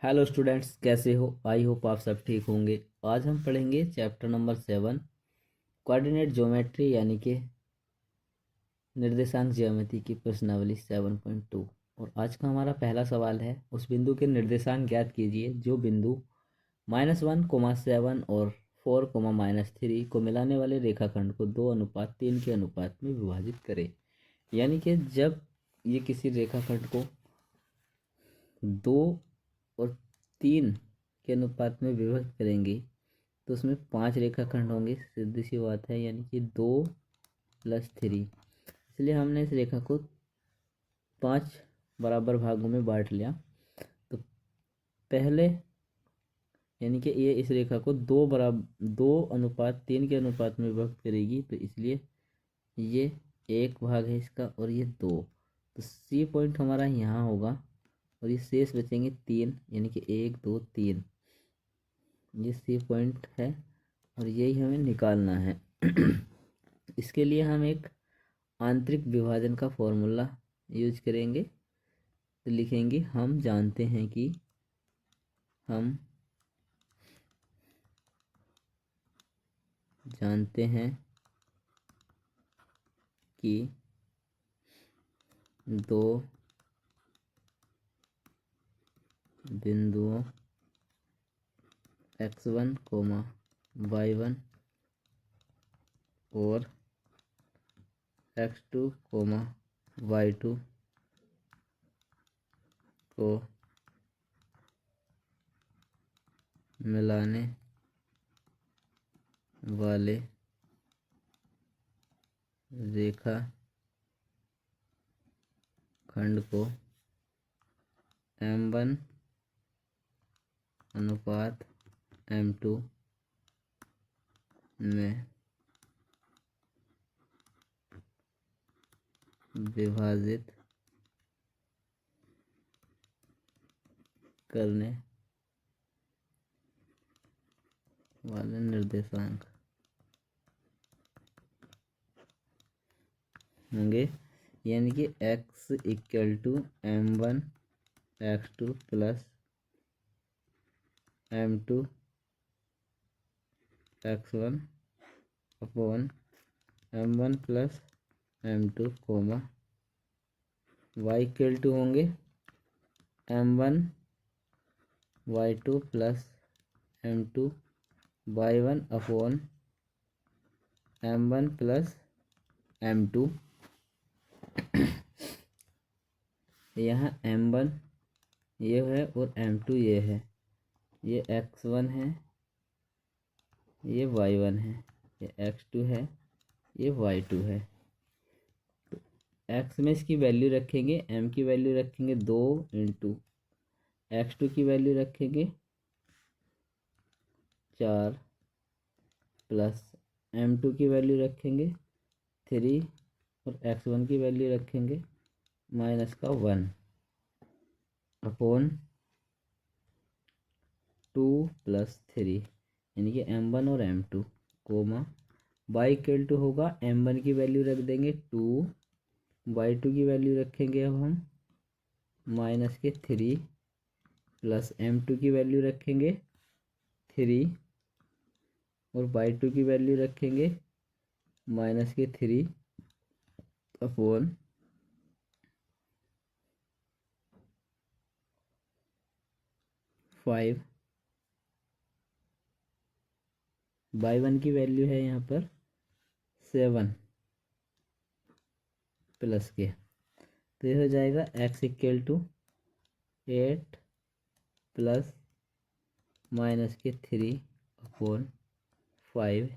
Hello students, कैसे हो? I hope आप सब ठीक होंगे। आज हम पढ़ेंगे चैप्टर नंबर 7 कोऑर्डिनेट ज्योमेट्री यानी कि निर्देशांक ज्यामिति की प्रश्नावली 7.2। और आज का हमारा पहला सवाल है, उस बिंदु के निर्देशांक ज्ञात कीजिए जो बिंदु -1, 7 और 4, -3 को मिलाने वाले रेखाखंड को 2:3 के अनुपात में विभाजित करे। यानी कि जब ये किसी रेखाखंड को 2 और 3 के अनुपात में विभक्त करेंगे तो उसमें 5 रेखाखंड होंगे। सीधी सी बात है, यानी कि 2+3। इसलिए हमने इस रेखा को 5 बराबर भागों में बांट लिया। तो पहले यानी कि ये इस रेखा को 2:3 के अनुपात में विभक्त करेगी, तो इसलिए ये एक भाग है इसका और ये 2। तो सी पॉइंट हमारा यहाँ होगा और ये शेष बचेंगे 3, यानी कि 1 2 3। ये सी पॉइंट है और यही हमें निकालना है। इसके लिए हम एक आंतरिक विभाजन का फॉर्मूला यूज करेंगे। तो लिखेंगे हम जानते हैं कि दो बिंदुओं x1, y1 और x2, y2 को मिलाने वाले रेखाखंड को m1:m2 में विभाजित करने वाले निर्देशांक होंगे। यानी कि x = m1 x2 plus m2 x1 upon m1 plus m2, y = होंगे m1 y2 plus m2 y1 upon m1 plus m2। यहाँ m1 ये है और m2 ये है। ये x1 है, ये y1 है, ये x2 है, ये y2 है। तो x में इसकी वैल्यू रखेंगे, m की वैल्यू रखेंगे 2 इंटू x2 की वैल्यू रखेंगे 4 प्लस m2 की वैल्यू रखेंगे 3 और x1 की वैल्यू रखेंगे -1 अपॉन 2 + 3, यानी कि m1 और m2, y = होगा m1 की वैल्यू रख देंगे 2, y2 की वैल्यू रखेंगे अब हम -3 प्लस m2 की वैल्यू रखेंगे 3 और y2 की वैल्यू रखेंगे -3 अपॉन 5। y1 की वैल्यू है यहाँ पर 7 प्लस के, तो ये हो जाएगा x = 8 प्लस -3 अपॉन 5,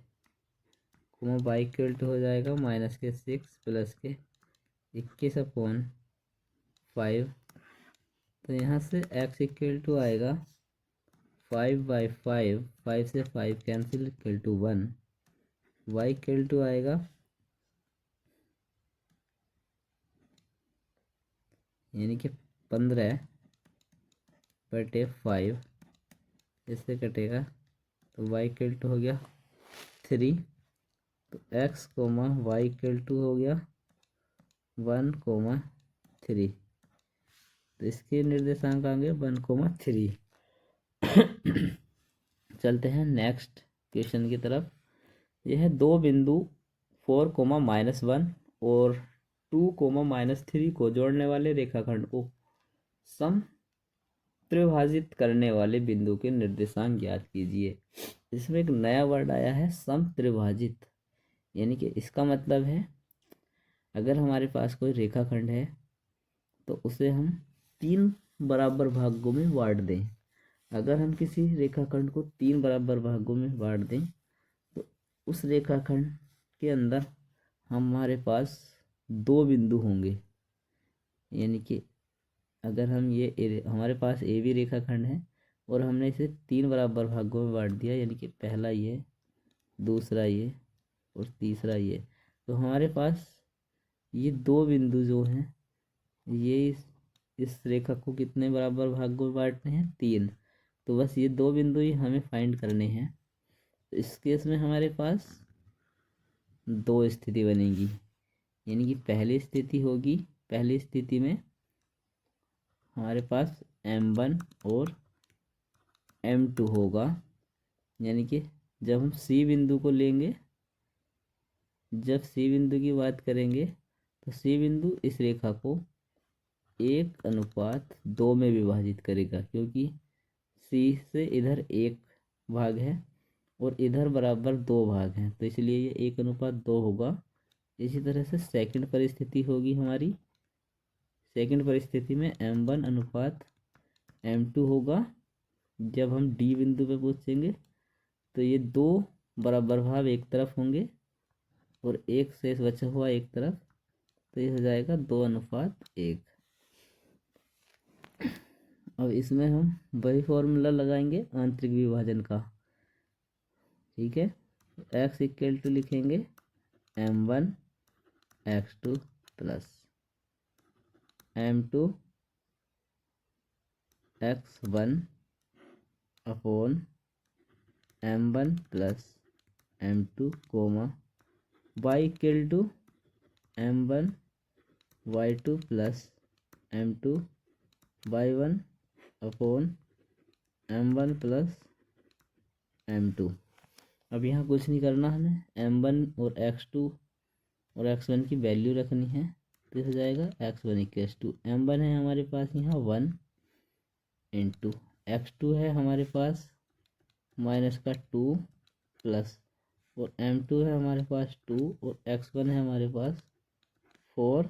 y = हो जाएगा -6 प्लस के 21 अपॉन 5। तो यहाँ से x = आएगा 5/5, 5 से 5 कैंसिल = 1। y = आएगा यानी कि 15/5, इससे कटेगा तो y = हो गया 3। तो x, y = हो गया 1, 3। तो इसके निर्देशांक आएंगे 1, 3। चलते हैं नेक्स्ट क्वेश्चन की तरफ। यह है दो बिंदु 4, -1 और 2, -3 को जोड़ने वाले रेखाखंड को सम त्रिभाजित करने वाले बिंदु के निर्देशांक ज्ञात कीजिए। इसमें एक नया वर्ड आया है सम त्रिभाजित, यानी कि इसका मतलब है अगर हमारे पास कोई रेखाखंड है तो उसे हम 3 बराबर भागों में बांट दें। अगर हम किसी रेखाखंड को 3 बराबर भागों में बांट दें तो उस रेखाखंड के अंदर हमारे पास 2 बिंदु होंगे। यानी कि अगर हम हमारे पास ए बी रेखाखंड है और हमने इसे 3 बराबर भागों में बांट दिया, यानी कि पहला ये, दूसरा ये और तीसरा ये, तो हमारे पास ये 2 बिंदु जो हैं ये इस रेखा को कितने बराबर भागों में बांटने हैं? 3। तो बस ये 2 बिंदु ही हमें फाइंड करने हैं। तो इस केस में हमारे पास 2 स्थिति बनेगी, यानी कि पहली स्थिति में हमारे पास M1 और M2 होगा। यानी कि जब हम C बिंदु को लेंगे, जब C बिंदु की बात करेंगे तो C बिंदु इस रेखा को 1:2 में विभाजित करेगा, क्योंकि C से इधर 1 भाग है और इधर बराबर 2 भाग हैं, तो इसलिए ये 1:2 होगा। इसी तरह से सेकंड परिस्थिति होगी हमारी। सेकंड परिस्थिति में M1:M2 होगा। जब हम D बिंदु पे पूछेंगे तो ये 2 बराबर भाग एक तरफ होंगे और एक शेष बचा हुआ एक तरफ, तो ये हो जाएगा 2:1। अब इसमें हम वही फॉर्मूला लगाएंगे आंतरिक विभाजन का। ठीक है, x लिखेंगे M1 x2 plus M2 x1 upon M1 plus M2 comma y M1 y2 plus M2 y1 upon M1 plus M2। अब यहाँ कुछ नहीं करना, हमें M1 और x2 और x1 की वैल्यू रखनी है। तो हो जाएगा x1 = M1 है हमारे पास यहाँ 1 इंटू x2 है हमारे पास -2 प्लस और M2 है हमारे पास 2 और x1 है हमारे पास 4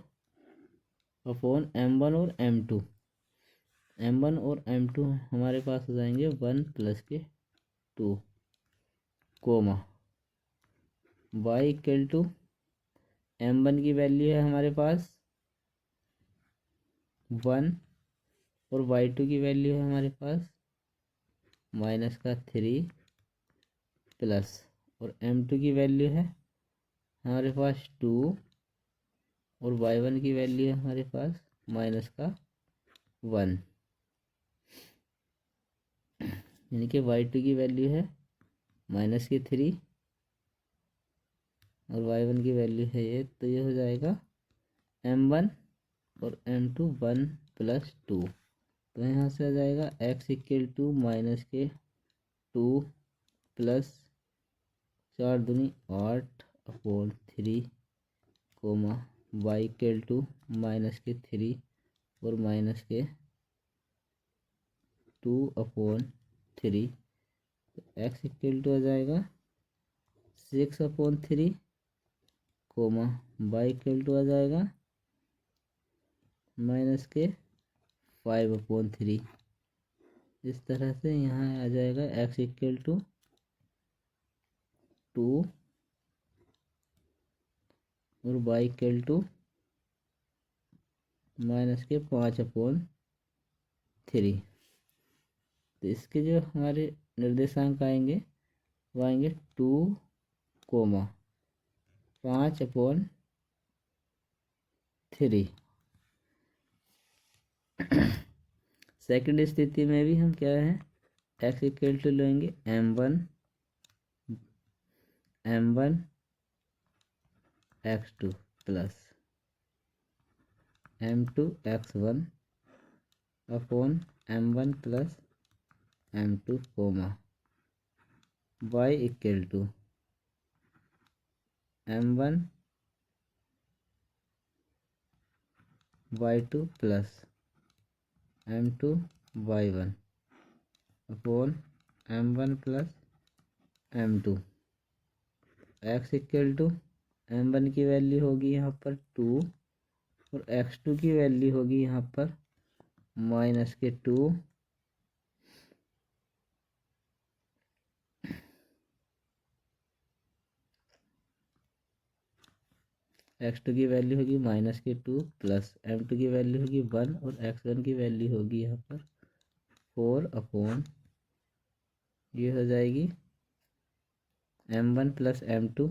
अपॉन M1 और M2। M1 और M2 हमारे पास हो जाएंगे 1 + 2 कोमा y = M1 की वैल्यू है हमारे पास 1 और y2 की वैल्यू है हमारे पास -3 प्लस और M2 की वैल्यू है हमारे पास 2 और y1 की वैल्यू है हमारे पास -1, यानी कि y2 की वैल्यू है -3 और y1 की वैल्यू है ये। तो ये हो जाएगा M1 और M2 1 + 2। तो यहाँ से आ जाएगा x = -2 प्लस 4 दूनी 8 अपॉन 3 कोमा y = -3 और -2 अपॉन 3। तो x = आ जाएगा 6/3 कोमा y = आ जाएगा -5/3। इस तरह से यहाँ आ जाएगा x = 2 और y = -5/3। तो इसके जो हमारे निर्देशांक आएंगे वो आएंगे 2, 5/3। सेकंड स्थिति में भी हम क्या है x = लेंगे M1 x2 plus M2 x1 upon M1 plus m2 comma y equal to m1 y2 plus m2 y1 upon m1 plus m2। x equal to m1 की वैल्यू होगी यहाँ पर 2 और x2 की वैल्यू होगी यहाँ पर -2। x2 की वैल्यू होगी -2 प्लस m2 की वैल्यू होगी 1 और x1 की वैल्यू होगी यहाँ पर 4 अपॉन ये हो जाएगी m1 प्लस m2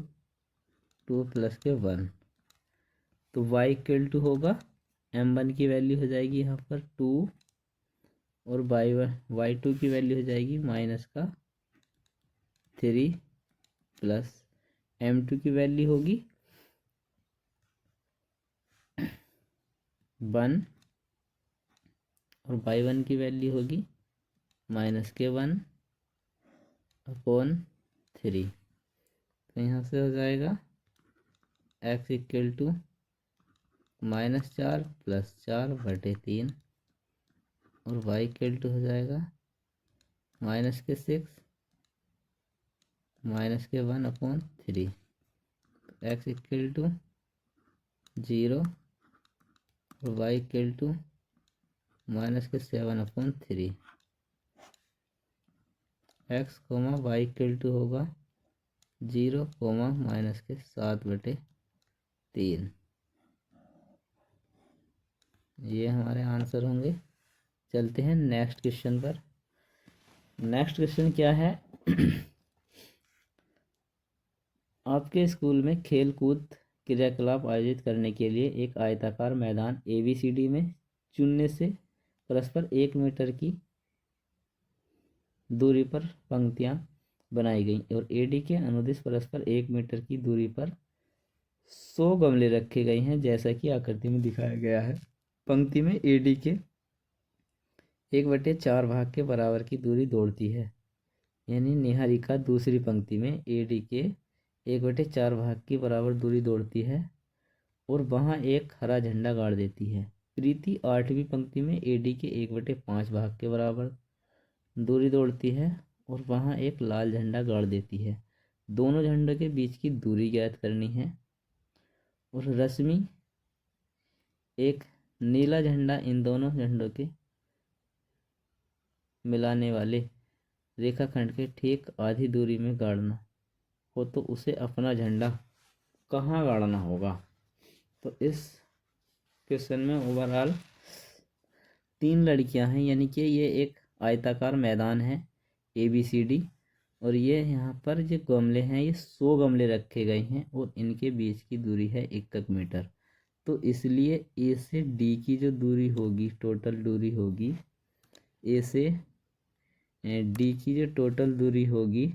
2 प्लस के 1। तो y इक्वल टू होगा m1 की वैल्यू हो जाएगी यहाँ पर 2 और y2 की वैल्यू हो जाएगी -3 प्लस m2 की वैल्यू होगी 1 और y1 की वैल्यू होगी -1 अपॉन 3। तो यहाँ से हो जाएगा x इक्वल टू -4 प्लस 4/3 और y इक्वल टू हो जाएगा -6 -1 अपॉन 3। x इक्वल टू 0 और y equal to -7 upon 3। x comma y equal to होगा 0 कोमा -7/3। ये हमारे आंसर होंगे। चलते हैं नेक्स्ट क्वेश्चन पर। नेक्स्ट क्वेश्चन क्या है? आपके स्कूल में खेल कूद क्रियाकलाप आयोजित करने के लिए एक आयताकार मैदान ABCD में चुनने से परस्पर 1 मीटर की दूरी पर पंक्तियां बनाई गई और AD के अनुदिश परस्पर 1 मीटर की दूरी पर 100 गमले रखे गए हैं, जैसा कि आकृति में दिखाया गया है। पंक्ति में AD के 1/4 भाग के बराबर की दूरी दौड़ती है, यानी निहारिका दूसरी पंक्ति में AD के 1/4 भाग की बराबर दूरी दौड़ती है और वहां एक हरा झंडा गाड़ देती है। प्रीति 8वीं पंक्ति में AD के 1/5 भाग के बराबर दूरी दौड़ती है और वहां एक लाल झंडा गाड़ देती है। दोनों झंडों के बीच की दूरी ज्ञात करनी है और रश्मि एक नीला झंडा इन दोनों झंडों के मिलाने वाले रेखाखंड के ठीक आधी दूरी में गाड़ना हो तो उसे अपना झंडा कहाँ गाड़ना होगा? तो इस क्वेश्चन में ओवरऑल 3 लड़कियां हैं, यानी कि ये एक आयताकार मैदान है ABCD और ये यहाँ पर जो गमले हैं ये 100 गमले रखे गए हैं और इनके बीच की दूरी है 1 मीटर। तो इसलिए A से D की जो दूरी होगी, टोटल दूरी होगी, A से D की जो टोटल दूरी होगी,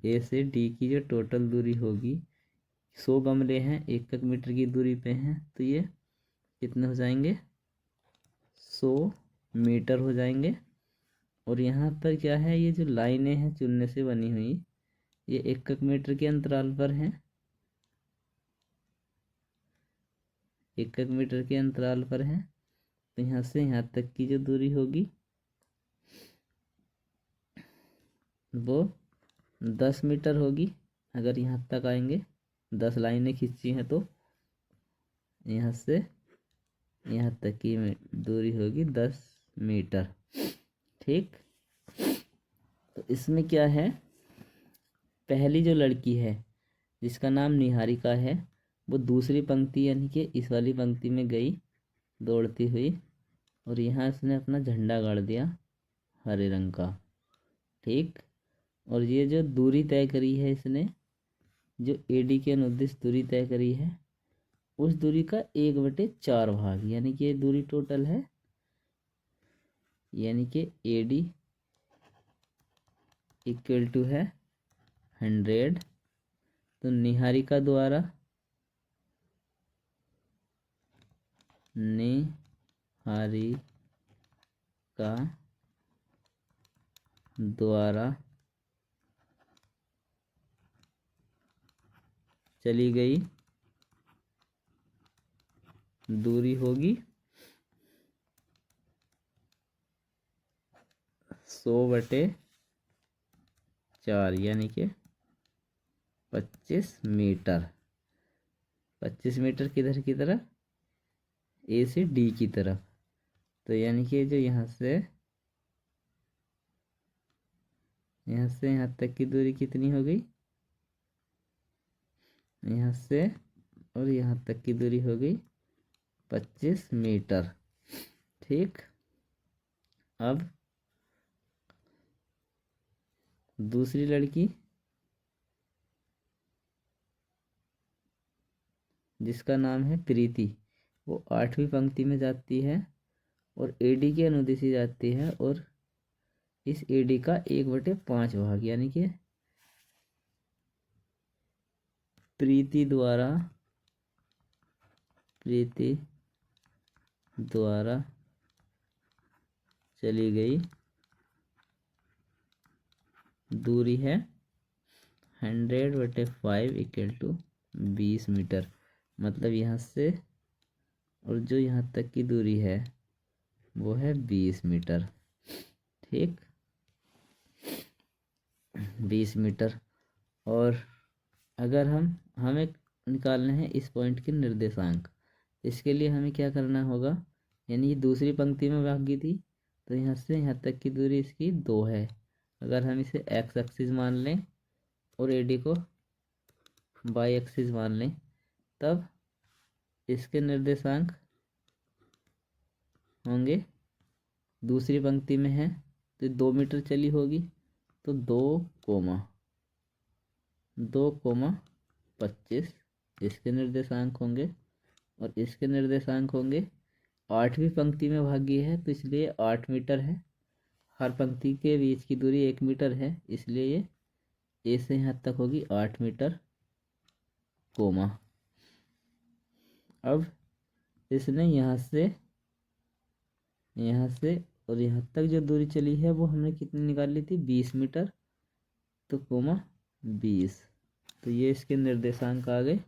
A से D की जो टोटल दूरी होगी, 100 गमले हैं 1 मीटर की दूरी पे हैं, तो ये कितने हो जाएंगे? 100 मीटर हो जाएंगे। और यहाँ पर क्या है, ये जो लाइनें हैं चुनने से बनी हुई, ये 1 मीटर के अंतराल पर हैं, 1 मीटर के अंतराल पर हैं। तो यहाँ से यहाँ तक की जो दूरी होगी वो 10 मीटर होगी। अगर यहाँ तक आएंगे, 10 लाइनें खींची हैं तो यहाँ से यहाँ तक की दूरी होगी 10 मीटर। ठीक, तो इसमें क्या है, पहली जो लड़की है जिसका नाम निहारिका है, वो दूसरी पंक्ति यानी कि इस वाली पंक्ति में गई दौड़ती हुई और यहाँ इसने अपना झंडा गाड़ दिया हरे रंग का। ठीक, और ये जो दूरी तय करी है इसने, जो AD के अनुदिश दूरी तय करी है, उस दूरी का 1/4 भाग, यानी कि ये दूरी टोटल है, यानी कि AD इक्वल टू है 100। तो निहारिका द्वारा द्वारा चली गई दूरी होगी 100/4 यानी कि 25 मीटर। 25 मीटर किधर की तरफ? ए से डी की तरफ। तो यानी कि जो यहाँ से यहाँ तक की दूरी कितनी हो गई? यहाँ से और यहाँ तक की दूरी हो गई 25 मीटर। ठीक, अब दूसरी लड़की जिसका नाम है प्रीति, वो 8वीं पंक्ति में जाती है और एडी के अनुदिश जाती है और इस एडी का 1/5 भाग यानी कि प्रीति द्वारा चली गई दूरी है 100/5 = 20 मीटर। मतलब यहाँ से और जो यहाँ तक की दूरी है वो है 20 मीटर। ठीक, 20 मीटर। और अगर हमें निकालने हैं इस पॉइंट के निर्देशांक, इसके लिए हमें क्या करना होगा? यानी दूसरी पंक्ति में भागी थी तो यहाँ से यहाँ तक की दूरी इसकी 2 है। अगर हम इसे एक्स एक्सिस मान लें और एडी को वाई एक्सिस मान लें, तब इसके निर्देशांक होंगे, दूसरी पंक्ति में है तो 2 मीटर चली होगी तो 2,25 इसके निर्देशांक होंगे और इसके निर्देशांक होंगे। 8वीं पंक्ति में भागी है तो इसलिए 8 मीटर है। हर पंक्ति के बीच की दूरी 1 मीटर है, इसलिए ये ए से यहाँ तक होगी 8 मीटर कोमा। अब इसने यहाँ से और यहाँ तक जो दूरी चली है वो हमने कितनी निकाल ली थी? 20 मीटर। तो कोमा 20, तो ये इसके निर्देशांक आ गए।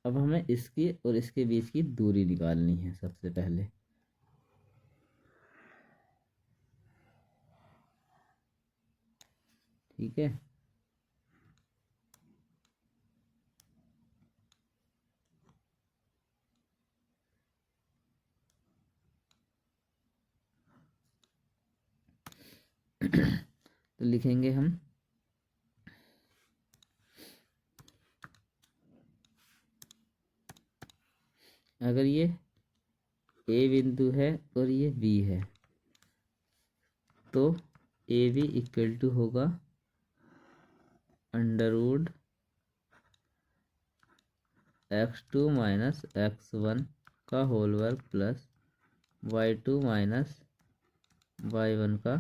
अब हमें इसकी और इसके बीच की दूरी निकालनी है सबसे पहले। ठीक है, तो लिखेंगे हम अगर ये ए बिंदु है और ये बी है तो ए बी इक्वल टू होगा √ x2 - x1 का होल वर्ग प्लस y2 - y1 का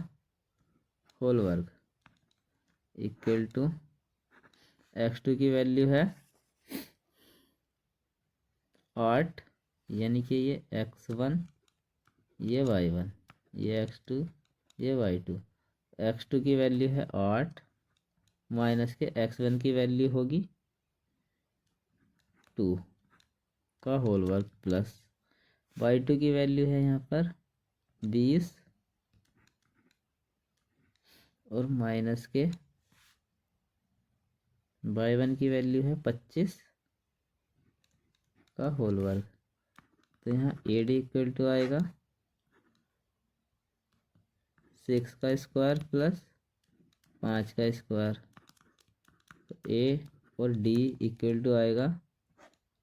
होल वर्ग इक्वल टू x2 की वैल्यू है 8, यानी कि ये x1 ये y1 ये x2 ये y2। x2 की वैल्यू है 8 माइनस के x1 की वैल्यू होगी 2 का होल वर्ग प्लस y2 की वैल्यू है यहाँ पर 20 और माइनस के y1 की वैल्यू है 25 का होल वर्ग। तो यहाँ AD इक्वल टू आएगा 6 का स्क्वायर प्लस 5 का स्क्वायर। तो A और D इक्वल टू आएगा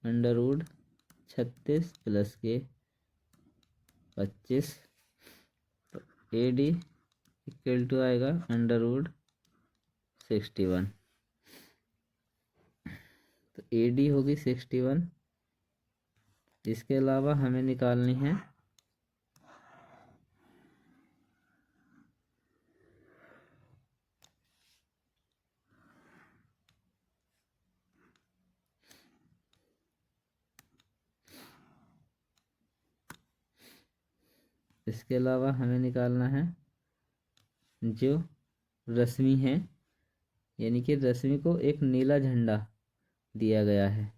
√36 प्लस के 25। तो AD इक्वल टू आएगा √61। तो AD होगी 61। इसके अलावा हमें निकालनी है जो रश्मि है, यानी कि रश्मि को एक नीला झंडा दिया गया है।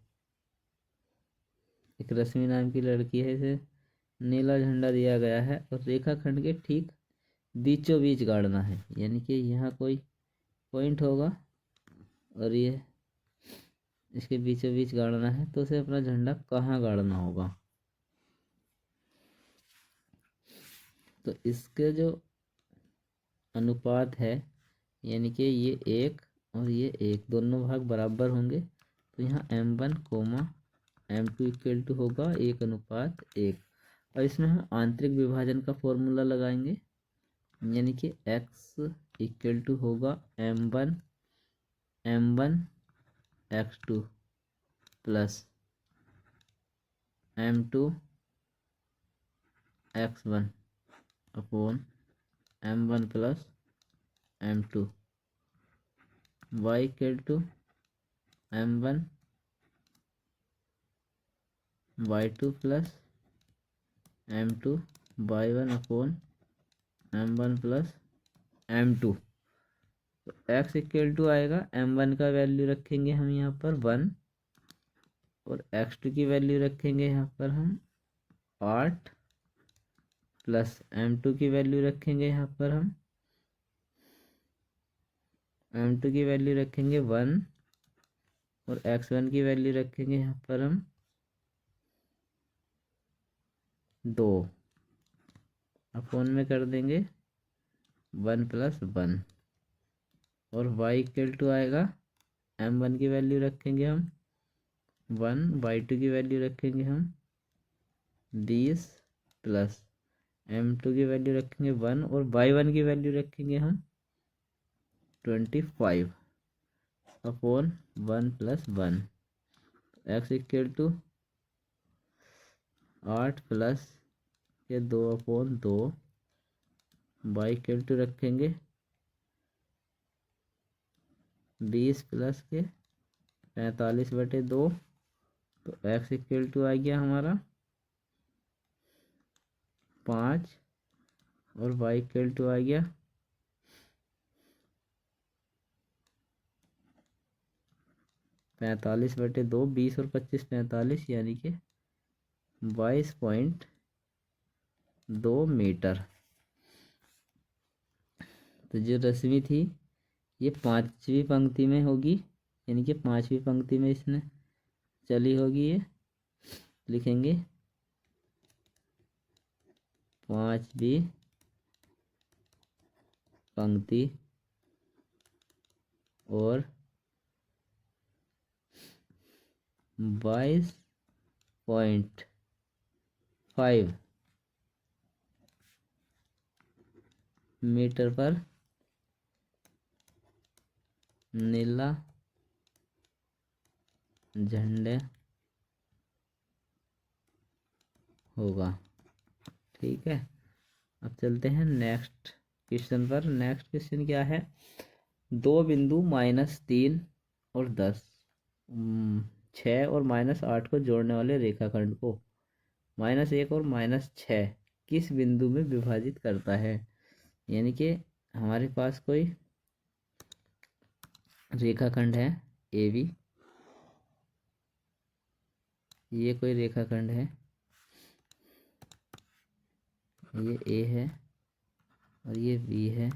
एक रश्मि नाम की लड़की है, इसे नीला झंडा दिया गया है और रेखाखंड के ठीक बीचों बीच गाड़ना है, यानी कि यहाँ कोई पॉइंट होगा और ये इसके बीचों बीच गाड़ना है, तो उसे अपना झंडा कहाँ गाड़ना होगा। तो इसके जो अनुपात है, यानी कि ये 1 और ये 1 दोनों भाग बराबर होंगे, तो यहाँ m1 coma m2 equal to होगा 1:1। और इसमें हम आंतरिक विभाजन का फॉर्मूला लगाएंगे, यानी कि x इक्वल टू होगा m1 x2 plus m2 x1 upon m1 plus m2। y equal to m1 y2 plus m2 y1 upon m1 plus m2। तो x इक्वल टू आएगा, m1 का वैल्यू रखेंगे हम यहाँ पर 1 और x2 की वैल्यू रखेंगे यहाँ पर हम 8 प्लस m2 की वैल्यू रखेंगे यहाँ पर हम m2 की वैल्यू रखेंगे 1 और x1 की वैल्यू रखेंगे यहाँ पर हम 2 अपॉन में कर देंगे 1 प्लस 1। और y इक्वल टू आएगा, m1 की वैल्यू रखेंगे हम 1, y2 की वैल्यू रखेंगे हम 20 प्लस m2 की वैल्यू रखेंगे 1 और y1 की वैल्यू रखेंगे हम 25 upon 1 plus 1। x equal to 8 plus ये 2 अपॉन 2, y इक्वल टू रखेंगे 20 प्लस के 45/2। तो x इक्वल टू आ गया हमारा 5 और y इक्वल टू आ गया 45/2। 20 और 25 45, यानी कि 22.2 मीटर। तो जो रश्मि थी ये 5वीं पंक्ति में होगी, यानी कि 5वीं पंक्ति में इसने चली होगी। ये लिखेंगे 5वीं पंक्ति और 22.5 मीटर पर नीला झंडे होगा। ठीक है, अब चलते हैं नेक्स्ट क्वेश्चन पर। नेक्स्ट क्वेश्चन क्या है, 2 बिंदु -3 और 10, 6 और -8 को जोड़ने वाले रेखाखंड को -1 और -6 किस बिंदु में विभाजित करता है। यानी कि हमारे पास कोई रेखाखंड है AB, ये कोई रेखाखंड है, ये A है और ये B है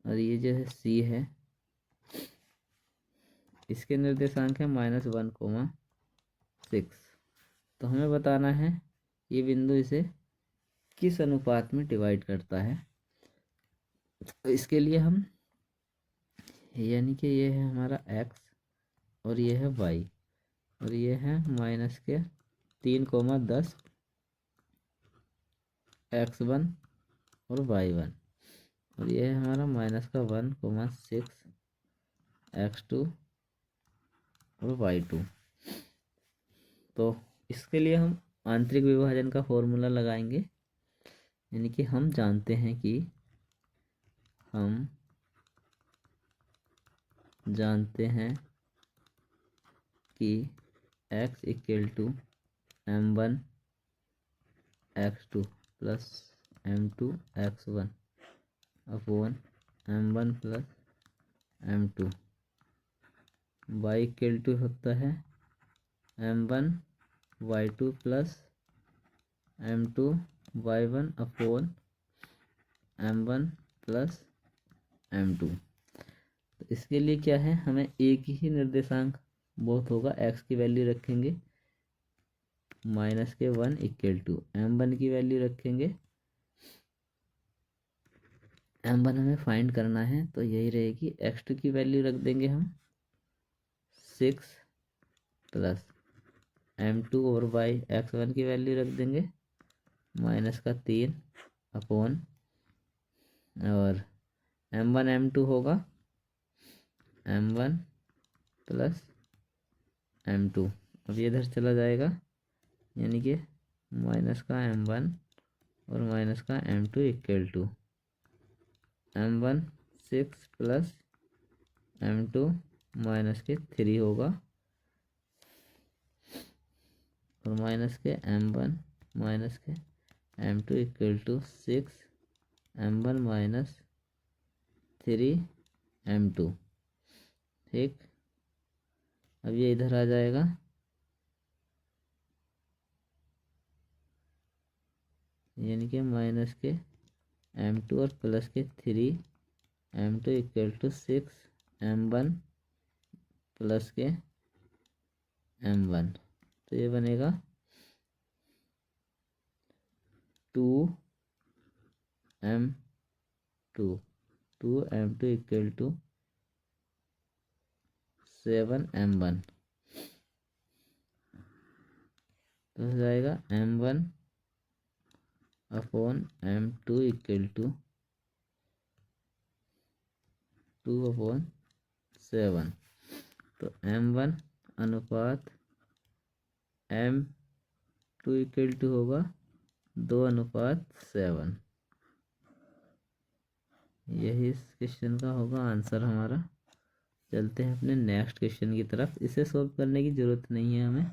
और ये जो है C है। इसके निर्देशांक है -1,6। तो हमें बताना है ये बिंदु इसे किस अनुपात में डिवाइड करता है। तो इसके लिए हम, यानी कि ये है हमारा x और ये है y और ये है -3,10 x1 और y1 और ये है हमारा -1,6 x2 और y2। तो इसके लिए हम आंतरिक विभाजन का फॉर्मूला लगाएंगे, यानी कि हम जानते हैं कि x equal to m1 x2 plus m2 x1 upon M1 plus M2। y equal to होता है M1 y2 plus M2 y1 upon M1 plus M2। तो इसके लिए क्या है, हमें एक ही निर्देशांक बहुत होगा, x की वैल्यू रखेंगे -1 इक्वल टू M1 की वैल्यू रखेंगे। M1 हमें फाइंड करना है तो यही रहेगी, x2 की वैल्यू रख देंगे हम 6 प्लस M2 और y x1 की वैल्यू रख देंगे -3 अपॉन, और M1 M2 होगा M1 प्लस M2। अब ये इधर चला जाएगा, यानी कि माइनस का M1 और माइनस का M2 equal to M1 6 plus M2 -3 होगा, और माइनस के M1 माइनस के M2 equal to 6 M1 -3 M2। ठीक, अब ये इधर आ जाएगा, यानी कि माइनस के M2 और प्लस के 3 M2 equal to 6 M1 plus के M1। तो ये बनेगा 2 2M2 इक्वल टू 7 M1। तो हो जाएगा M1 upon M2 equal to 2/7। तो M1 अनुपात M2 इक्वल टू होगा 2/7। यही इस क्वेश्चन का होगा आंसर हमारा। चलते हैं अपने नेक्स्ट क्वेश्चन की तरफ। इसे सॉल्व करने की ज़रूरत नहीं है हमें,